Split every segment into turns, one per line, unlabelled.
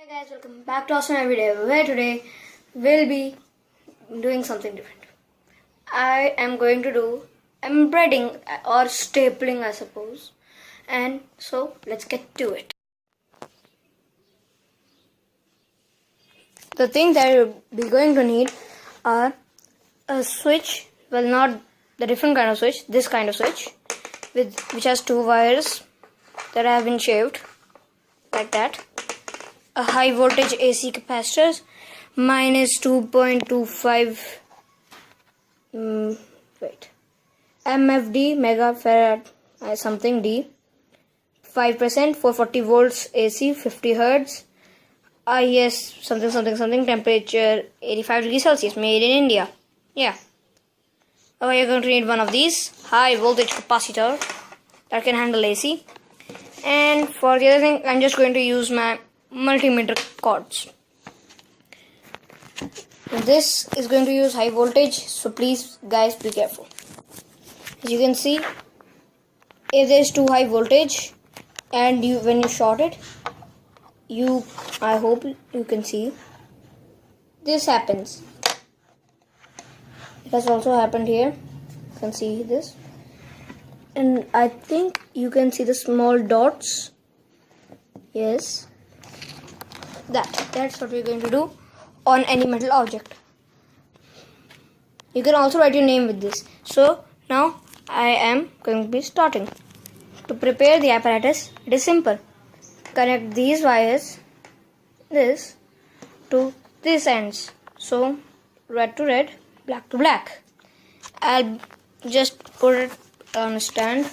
Guys, welcome back to Awesome Every Day, where today we'll be doing something different. I am going to do embedding or stapling, I suppose. And so let's get to it. The things that you'll be going to need are a switch, well, not the different kind of switch, this kind of switch, which has two wires that have been shaved like that. A high voltage AC capacitor, mine is 2.25 MFD megafarad something D, 5%, 440 volts AC, 50 hertz, IS something, temperature 85 degrees Celsius, made in India. Yeah. Okay, you're going to need one of these high voltage capacitor that can handle AC. And for the other thing, I'm just going to use my multimeter cords. This is going to use high voltage, so please guys be careful. As you can see, if there is too high voltage and when you short it, I hope you can see, this happens. It has also happened here. You can see this, and I think you can see the small dots. Yes, that's what we're going to do on any metal object. You can also write your name with this. So now I am going to be starting. To prepare the apparatus, it is simple. Connect these wires, this to these ends. So red to red, black to black. I'll just put it on a stand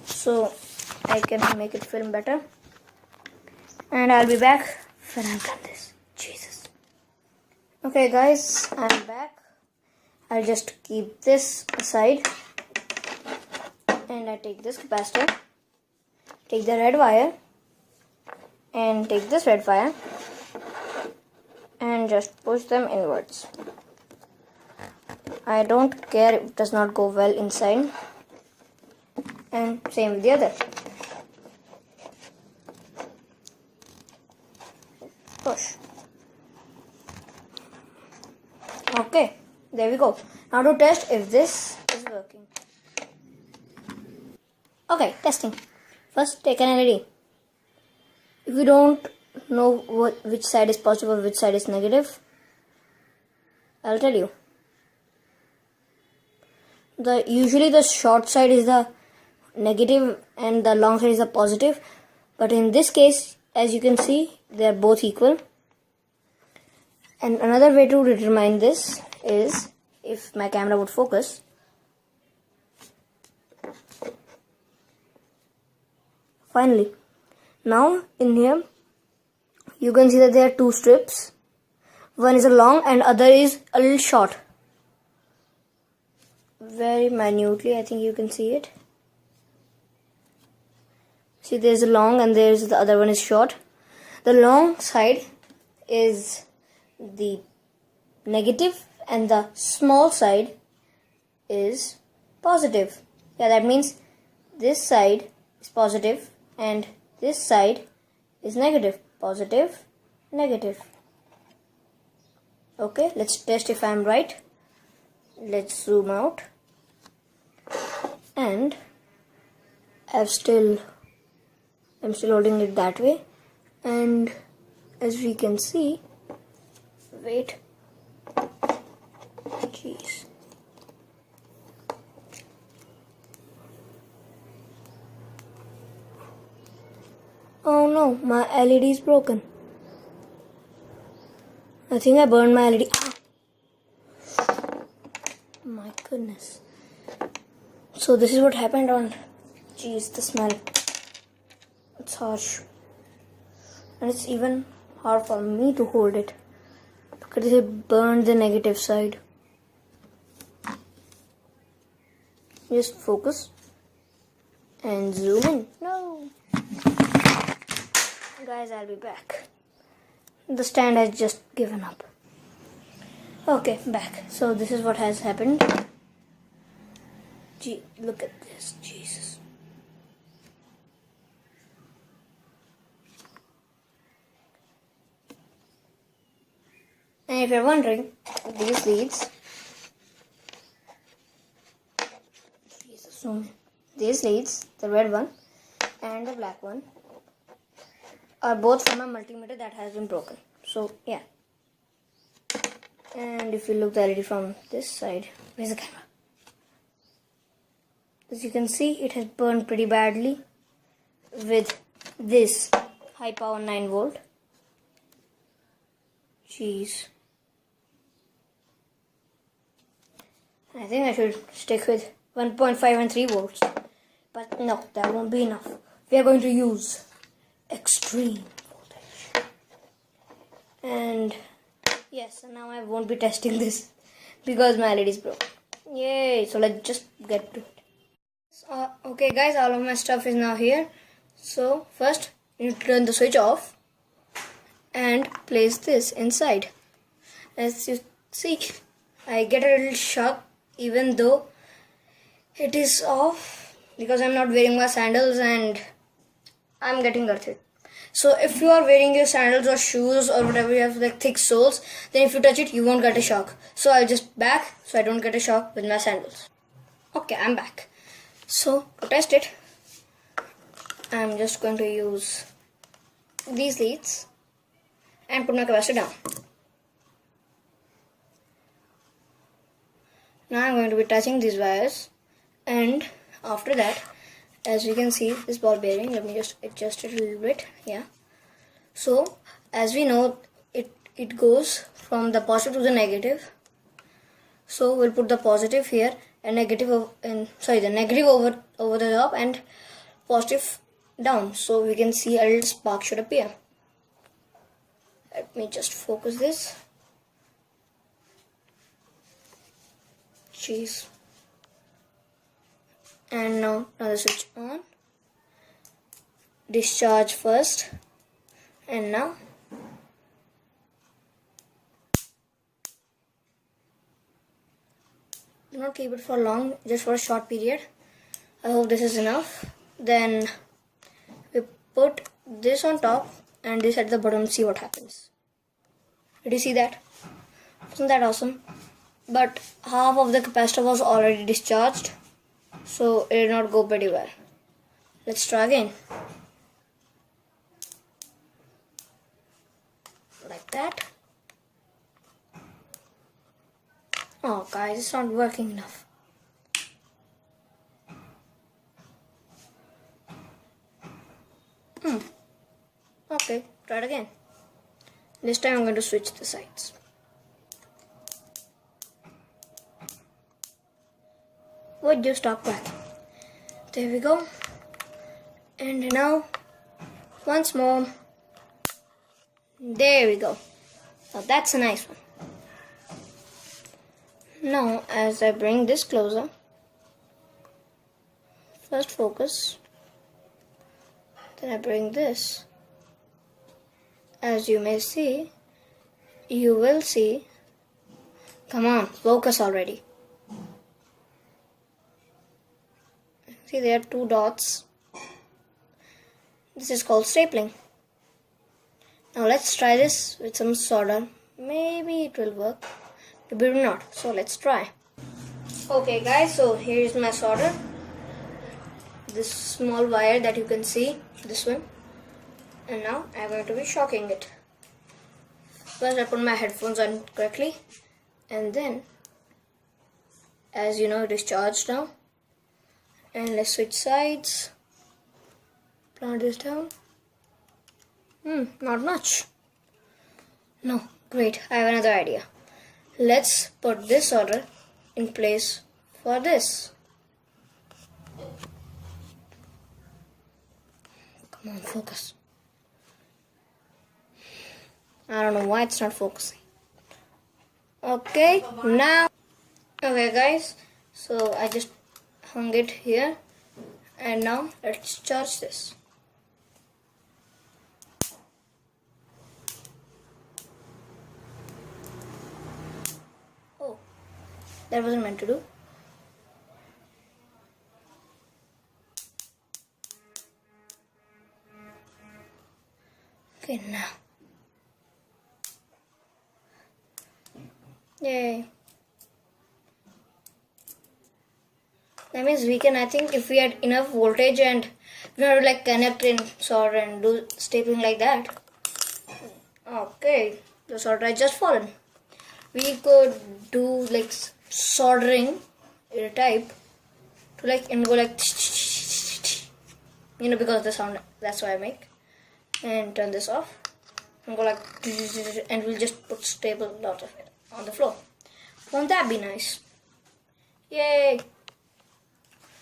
so I can make it film better. And I'll be back when I've done this. Jesus. Okay guys, I'm back. I'll just keep this aside. And I take this capacitor. Take the red wire. And take this red wire. And just push them inwards. I don't care if it does not go well inside. And same with the other. Push. Okay, there we go. Now to test if this is working. Okay, testing. First, take an LED. If you don't know which side is positive or which side is negative, I'll tell you. Usually the short side is the negative and the long side is the positive, but in this case, as you can see, they are both equal. And another way to determine this is, if my camera would focus, finally, now in here you can see that there are two strips. One is a long and other is a little short. Very minutely, I think you can see it. See, there's a long and there's the other one is short. The long side is the negative and the small side is positive. Yeah, that means this side is positive and this side is negative. Positive, negative. Okay, let's test if I'm right. Let's zoom out. And I'm still holding it that way, and as we can see, wait, jeez, oh no, my LED is broken. I think I burned my LED. My goodness. So this is what happened on, jeez, the smell. It's harsh. And it's even hard for me to hold it, because it burned the negative side. Just focus and zoom in. No. Guys, I'll be back. The stand has just given up. Okay, back. So this is what has happened. Gee, look at this. Jesus. And if you're wondering, these leads, the red one and the black one, are both from a multimeter that has been broken. So yeah. And if you look the LED from this side, where's the camera? As you can see, it has burned pretty badly with this high power 9 volt. Jeez. I think I should stick with 1.5 and 3 volts. But no, that won't be enough. We are going to use extreme voltage. And yes, now I won't be testing this because my LED is broken. Yay! So let's just get to it. Okay guys, all of my stuff is now here. So first you need to turn the switch off and place this inside. As you see, I get a little shock even though it is off because I'm not wearing my sandals and I'm getting earthed. So if you are wearing your sandals or shoes or whatever, you have like thick soles, then if you touch it you won't get a shock. So I'll just back so I don't get a shock with my sandals. Okay, I'm back. So to test it, I'm just going to use these leads and put my capacitor down. Now I'm going to be touching these wires, and after that, as you can see, this ball bearing, let me just adjust it a little bit. Yeah. So as we know, it goes from the positive to the negative. So we'll put the positive here and the negative over the top and positive down, so we can see a little spark should appear. Let me just focus this. Jeez. And now the switch on. Discharge first, and now do not keep it for long, just for a short period. I hope this is enough. Then we put this on top and this at the bottom, see what happens. Did you see that? Wasn't that awesome? But half of the capacitor was already discharged, so it did not go pretty well. Let's try again. Like that. Oh guys, it's not working enough. Okay, try it again. This time I'm going to switch the sides. Would you stop working? There we go. And now, once more. There we go. Now that's a nice one. Now, as I bring this closer, first focus, then I bring this. As you may see, you will see, come on, focus already. See, there are two dots. This is called stapling. Now let's try this with some solder. Maybe it will work. Maybe not. So let's try. Okay guys, so here is my solder. This small wire that you can see, this one. And now I'm going to be shocking it. First I put my headphones on correctly. And then, as you know, it is charged now. And let's switch sides. Plant this down. Not much. No, great. I have another idea. Let's put this solder in place for this. Come on, focus. I don't know why it's not focusing. Okay, now. Okay guys, so I just hung it here. And now let's charge this. Oh, that wasn't meant to do. Okay, now. Yay. That means we can, I think if we had enough voltage and we have to like connect in solder and do stapling like that. Okay, the solder has just fallen. We could do like soldering type to like and go like because of the sound, that's why I make. And turn this off and go like and we'll just put stable lot of it on the floor. Won't that be nice? Yay!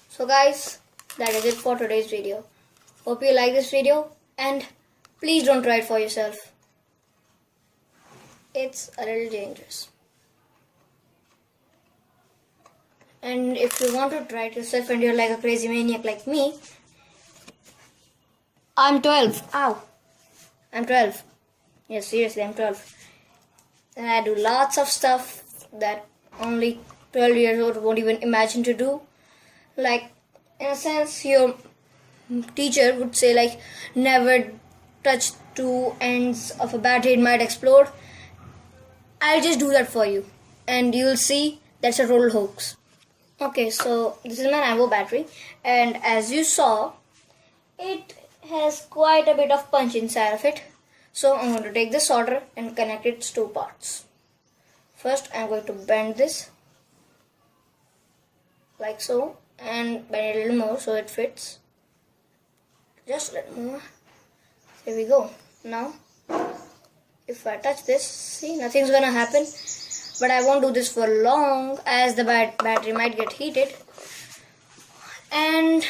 So guys, that is it for today's video. Hope you like this video and please don't try it for yourself. It's a little dangerous. And if you want to try it yourself and you're like a crazy maniac like me, I'm 12. Ow. I'm 12. Yes, seriously, I'm 12. And I do lots of stuff that only 12 years old won't even imagine to do. Like, in a sense, your teacher would say like, never touch two ends of a battery, it might explode. I'll just do that for you. And you'll see that's a total hoax. Okay, so this is my Nambo battery. And as you saw, it has quite a bit of punch inside of it. So I'm going to take this solder and connect its two parts. First, I'm going to bend this like so. And bend it a little more so it fits. Just a little more. Here we go. Now, if I touch this, see, nothing's gonna happen. But I won't do this for long as the battery might get heated. And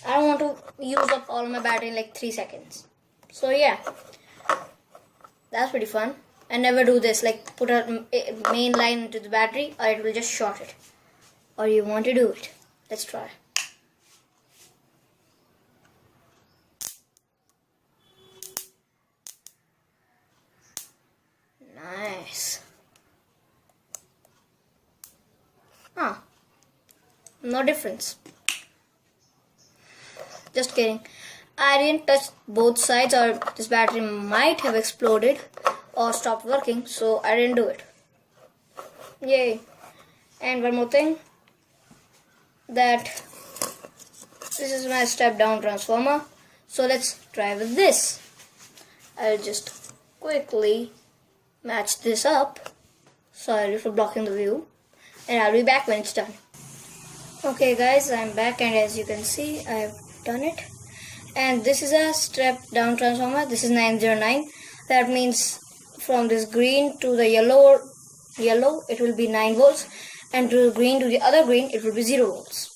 I don't want to use up all my battery in like 3 seconds. So yeah, that's pretty fun. And never do this, like put a main line into the battery or it will just short it. Or you want to do it. Let's try. Nice. No difference. Just kidding. I didn't touch both sides or this battery might have exploded or stopped working, so I didn't do it. Yay. And one more thing, that this is my step down transformer. So let's try with this. I'll just quickly match this up. Sorry for blocking the view. And I'll be back when it's done. Okay guys, I'm back and as you can see, I've done it. And this is a step down transformer. This is 909. That means from this green to the yellow it will be 9 volts. And to the green to the other green it will be 0 volts.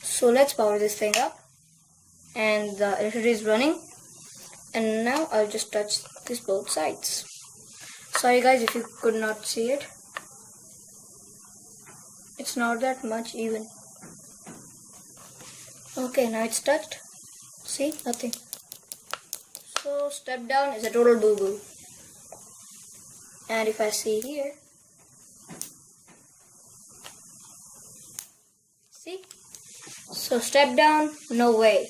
So let's power this thing up. And the electricity is running. And now I'll just touch this both sides. Sorry guys if you could not see it. It's not that much even. Okay, now it's touched. See, nothing. So step down is a total boo-boo. And if I see here, see? So step down, no way.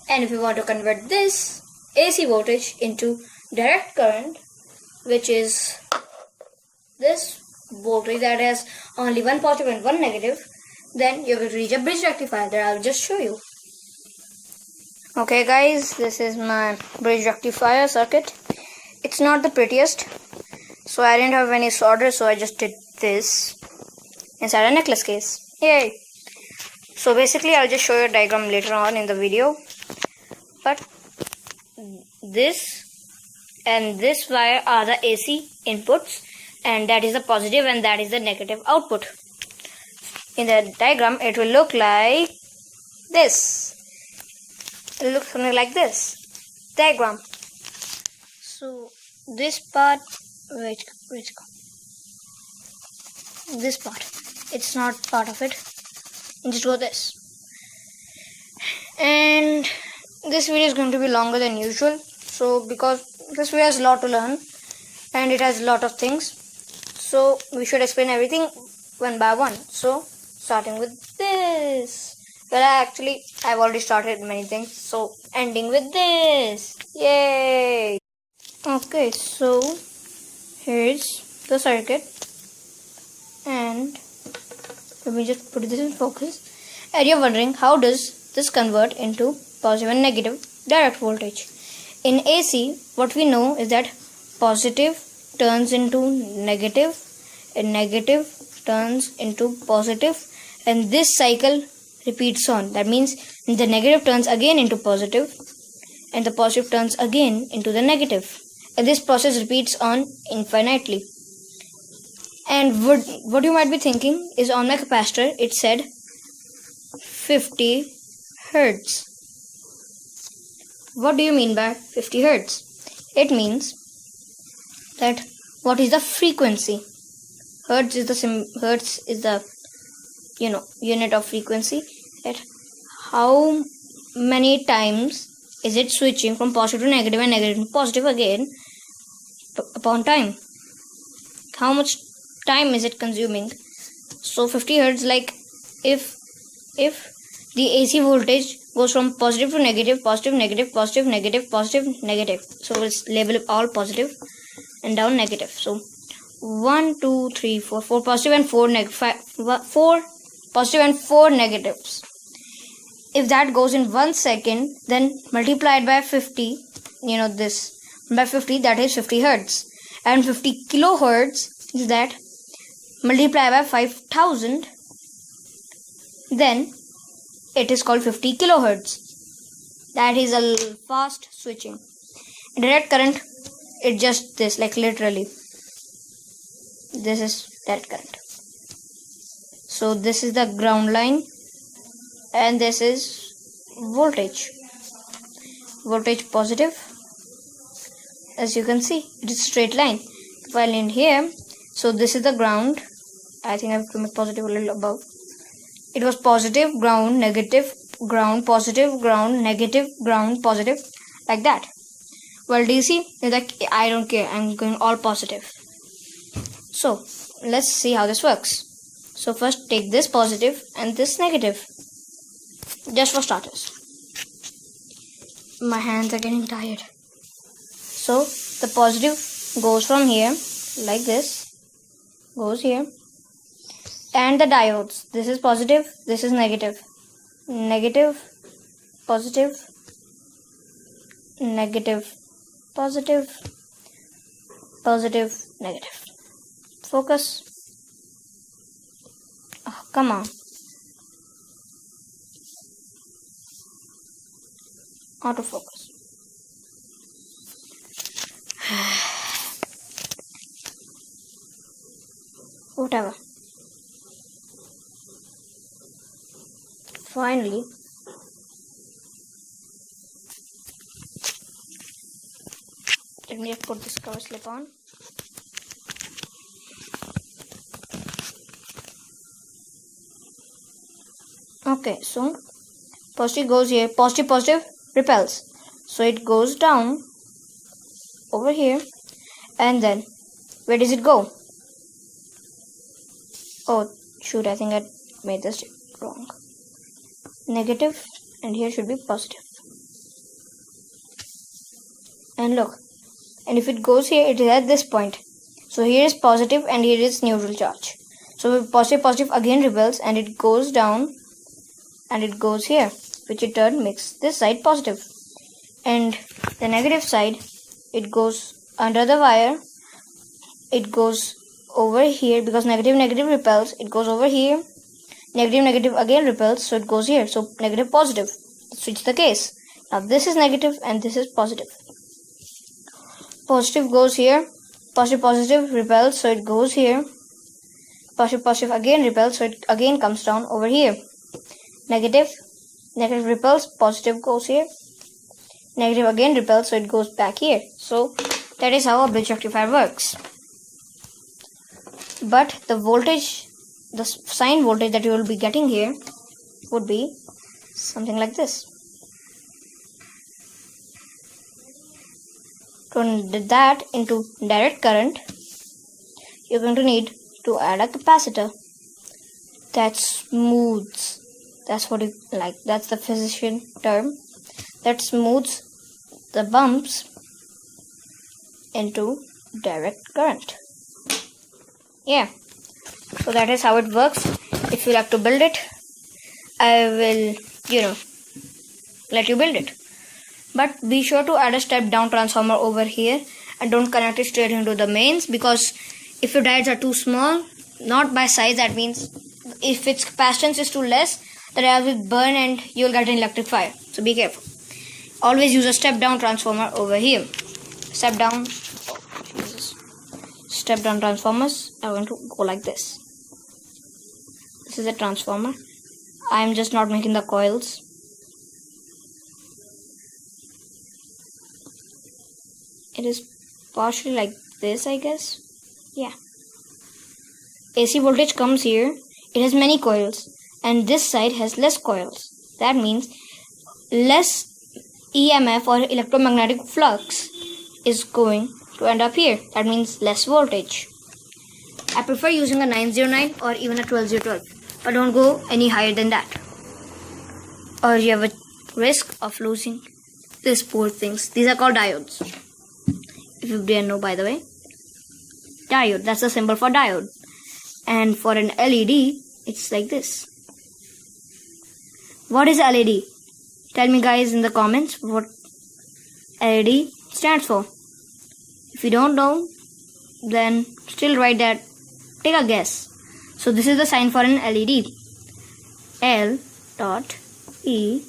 And if you want to convert this AC voltage into direct current, which is this voltage that has only one positive and one negative, then you will reach a bridge rectifier that I'll just show you. Okay guys, this is my bridge rectifier circuit. It's not the prettiest, so I didn't have any solder, so I just did this inside a necklace case. Yay! So basically I'll just show you a diagram later on in the video. But this and this wire are the AC inputs, and that is the positive and that is the negative output. In the diagram it will look like this. It will look something like this diagram. So this part, this part, it's not part of it. You just go this. And this video is going to be longer than usual, so because this video has a lot to learn and it has a lot of things, so we should explain everything one by one. So starting with this. Well, I've already started many things, so ending with this. Yay! Okay, so here's the circuit. And let me just put this in focus. And you're wondering, how does this convert into positive and negative direct voltage? In AC, what we know is that positive turns into negative and negative turns into positive, and this cycle repeats on. That means the negative turns again into positive and the positive turns again into the negative, and this process repeats on infinitely. And what you might be thinking is, on my capacitor it said 50 Hertz. What do you mean by 50 Hertz? It means that what is the frequency? Hertz is the unit of frequency. That how many times is it switching from positive to negative and negative to positive again upon time? How much time is it consuming? So 50 Hertz, like if the AC voltage goes from positive to negative, positive, negative, positive, negative, positive, negative. So let's label it all positive and down negative. So 1, 2, 3, 4, 4 positive and 4 4 positive and 4 negatives. If that goes in 1 second, then multiplied by 50, this by 50, that is 50 Hertz. And 50 kilohertz is that multiplied by 5000, then it is called 50 kilohertz. That is a fast switching. Direct current, it's just this, like literally. This is direct current. So this is the ground line and this is voltage. Voltage positive. As you can see, it is straight line. While in here, so this is the ground. I think I have to make positive a little above. It was positive, ground, negative, ground, positive, ground, negative, ground, positive, like that. Well, DC is like, I don't care, I'm going all positive. So let's see how this works. So first take this positive and this negative, just for starters. My hands are getting tired. So the positive goes from here like this, goes here, and the diodes, this is positive, this is negative, negative, positive, negative, positive, positive, negative. Focus. Oh, come on. Autofocus. Whatever. Finally, let me just put this cover slip on. Okay, so positive goes here, positive repels, so it goes down over here, and then where does it go? Oh shoot, I think I made this wrong. Negative, and here should be positive. And look, and if it goes here, it is at this point. So here is positive and here is neutral charge. So positive again repels and it goes down and it goes here, which in turn makes this side positive. And the negative side, it goes under the wire, it goes over here because negative repels, it goes over here, negative again repels, so it goes here. So negative positive, switch the case. Now this is negative and this is positive. Positive goes here, positive repels, so it goes here. Positive again repels, so it again comes down over here. Negative repels, positive goes here. Negative again repels, so it goes back here. So that is how a bridge rectifier works. But the voltage, the sign voltage that you will be getting here would be something like this. To turn that into direct current, you're going to need to add a capacitor that smooths. That's what you like. That's the physician term. That smooths the bumps into direct current. Yeah. So that is how it works. If you like to build it, I will, let you build it. But be sure to add a step down transformer over here and don't connect it straight into the mains, because if your diodes are too small, not by size, that means if its capacitance is too less, the diode will burn and you'll get an electric fire. So be careful. Always use a step down transformer over here. Step down transformers are going to go like this. This is a transformer. I am just not making the coils. It is partially like this, I guess. Yeah. AC voltage comes here. It has many coils, and this side has less coils. That means less EMF or electromagnetic flux is going to end up here. That means less voltage. I prefer using a 909 or even a 12012, but don't go any higher than that, or you have a risk of losing these poor things. These are called diodes. If you didn't know, by the way, diode, that's the symbol for diode. And for an LED, it's like this. What is LED? Tell me guys in the comments what LED stands for. If you don't know, then still write that. Take a guess. So this is the sign for an LED. L dot E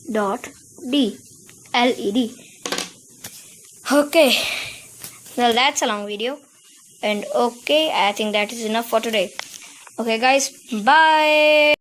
dot D. LED. Okay. Well, that's a long video. And okay, I think that is enough for today. Okay guys, bye.